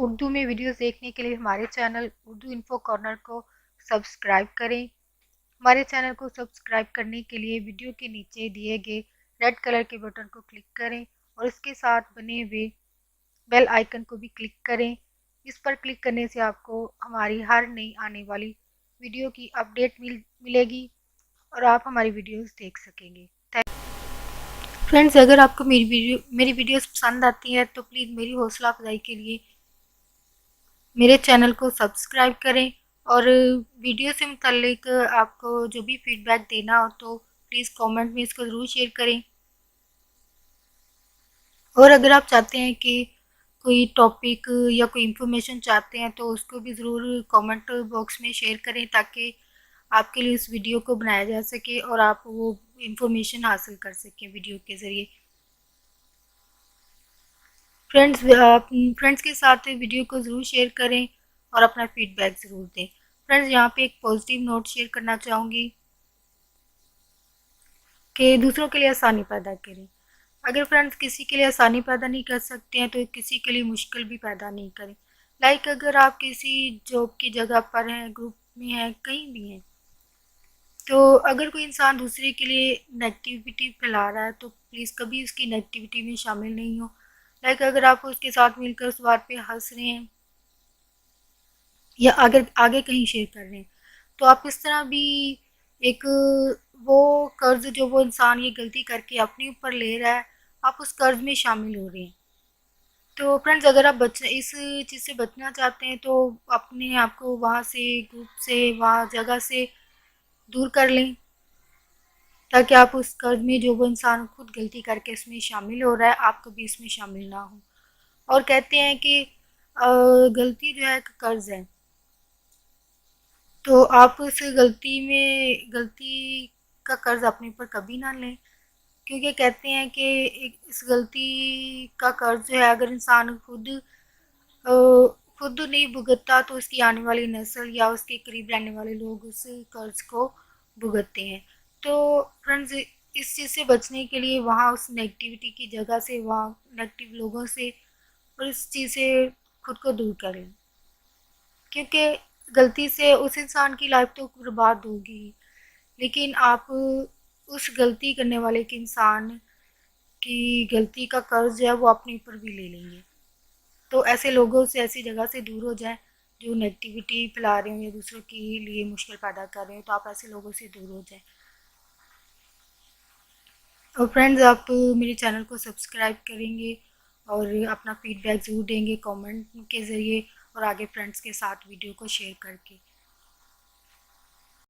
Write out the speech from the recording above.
اردو میں ویڈیوز دیکھنے کے لیے ہمارے چینل اردو انفو کارنر کو سبسکرائب کریں۔ ہمارے چینل کو سبسکرائب کرنے کے لیے ویڈیو کے نیچے دیے گئے ریڈ کلر کے بٹن کو کلک کریں اور اس کے ساتھ بنے ہوئے بیل آئیکن کو بھی کلک کریں۔ اس پر کلک کرنے سے آپ کو ہماری ہر نئی آنے والی ویڈیو کی اپڈیٹ ملے گی اور آپ ہماری ویڈیوز دیکھ سکیں گے۔ فرینڈز، اگر آپ کو میری ویڈیوز پسند آتی ہے تو پلیز میری حوصلہ افزائی کے لیے میرے چینل کو سبسکرائب کریں اور ویڈیو سے متعلق آپ کو جو بھی فیڈ بیک دینا ہو تو پلیز کامنٹ میں اس کو ضرور شیئر کریں۔ اور اگر آپ چاہتے ہیں کہ کوئی ٹاپک یا کوئی انفارمیشن چاہتے ہیں تو اس کو بھی ضرور کامنٹ باکس میں شیئر کریں تاکہ آپ کے لیے اس ویڈیو کو بنایا جا سکے اور آپ وہ انفارمیشن حاصل کر سکیں ویڈیو کے ذریعے۔ فرینڈز کے ساتھ ویڈیو کو ضرور شیئر کریں اور اپنا فیڈ بیک ضرور دیں۔ فرینڈز، یہاں پہ ایک پازیٹیو نوٹ شیئر کرنا چاہوں گی کہ دوسروں کے لیے آسانی پیدا کریں۔ اگر فرینڈز کسی کے لیے آسانی پیدا نہیں کر سکتے ہیں تو کسی کے لیے مشکل بھی پیدا نہیں کریں۔ لائک اگر آپ کسی جاب کی جگہ پر ہیں، گروپ میں ہیں، کہیں بھی ہیں، تو اگر کوئی انسان دوسرے کے لیے نیگیٹیوٹی پھیلا رہا ہے تو پلیز کبھی اس کی نیگیٹیوٹی میں شامل نہیں ہو۔ لائک اگر آپ اس کے ساتھ مل کر اس بات پہ ہنس رہے ہیں یا آگے کہیں شیئر کر رہے ہیں تو آپ اس طرح بھی ایک وہ قرض جو وہ انسان یہ غلطی کر کے اپنے اوپر لے رہا ہے، آپ اس قرض میں شامل ہو رہے ہیں۔ تو فرینڈز، اگر آپ اس چیز سے بچنا چاہتے ہیں تو اپنے آپ کو وہاں سے، گروپ سے، وہاں جگہ سے دور کر لیں تاکہ آپ اس قرض میں جو وہ انسان خود غلطی کر کے اس میں شامل ہو رہا ہے آپ کبھی اس میں شامل نہ ہوں۔ اور کہتے ہیں کہ غلطی جو ہے ایک قرض ہے، تو آپ اس غلطی کا قرض اپنے اوپر کبھی نہ لیں، کیونکہ کہتے ہیں کہ اس غلطی کا قرض جو ہے اگر انسان خود نہیں بھگتتا تو اس کی آنے والی نسل یا اس کے قریب رہنے والے لوگ اس قرض کو بھگتتے ہیں۔ تو فرینڈز، اس چیز سے بچنے کے لیے وہاں اس نیگیٹیوٹی کی جگہ سے، وہاں نیگیٹیو لوگوں سے اور اس چیز سے خود کو دور کریں، کیونکہ غلطی سے اس انسان کی لائف تو برباد ہوگی، لیکن آپ اس غلطی کرنے والے کے انسان کی غلطی کا قرض جو ہے وہ اپنے اوپر بھی لے لیں گے۔ تو ایسے لوگوں سے، ایسی جگہ سے دور ہو جائیں جو نیگیٹیوٹی پھیلا رہے ہوں یا دوسروں کے لیے مشکل پیدا کر رہے ہوں، تو آپ ایسے لوگوں سے دور ہو جائیں۔ اور فرینڈز، آپ میرے چینل کو سبسکرائب کریں گے اور اپنا فیڈ بیک ضرور دیں گے کامنٹ کے ذریعے اور آگے فرینڈز کے ساتھ ویڈیو کو شیئر کر کے۔